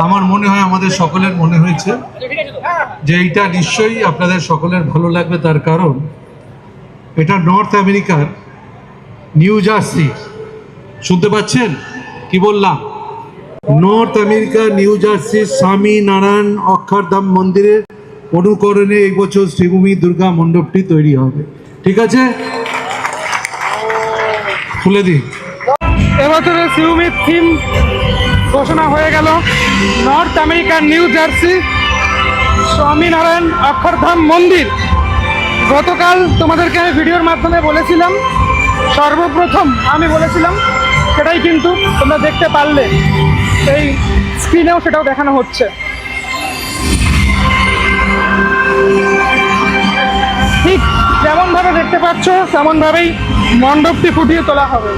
আমার মনে হয় আমাদের সকলের মনে হয়েছে যে এইটা নিশ্চয়ই আপনাদের সকলের ভালো লাগবে, তার কারণ এটা নর্থ আমেরিকার নিউ জার্সি। শুনতে পাচ্ছেন কি বললাম? নর্থ আমেরিকা নিউ জার্সির স্বামী নারায়ণ অক্ষরধাম মন্দিরের অনুকরণে এই বছর শ্রীভূমি দুর্গা মণ্ডপটি তৈরি হবে। ঠিক আছে, খুলে দিন। এবছরের শ্রীভূমির থিম ঘোষণা হয়ে গেল নর্থ আমেরিকার নিউ জার্সি স্বামীনারায়ণ অক্ষরধাম মন্দির। গতকাল তোমাদেরকে আমি ভিডিওর মাধ্যমে বলেছিলাম, সর্বপ্রথম আমি বলেছিলাম, সেটাই কিন্তু তোমরা দেখতে পারলে। এই স্ক্রিনেও সেটাও দেখানো হচ্ছে। ঠিক যেমনভাবে দেখতে পাচ্ছ তেমনভাবেই মণ্ডপটি ফুটিয়ে তোলা হবে।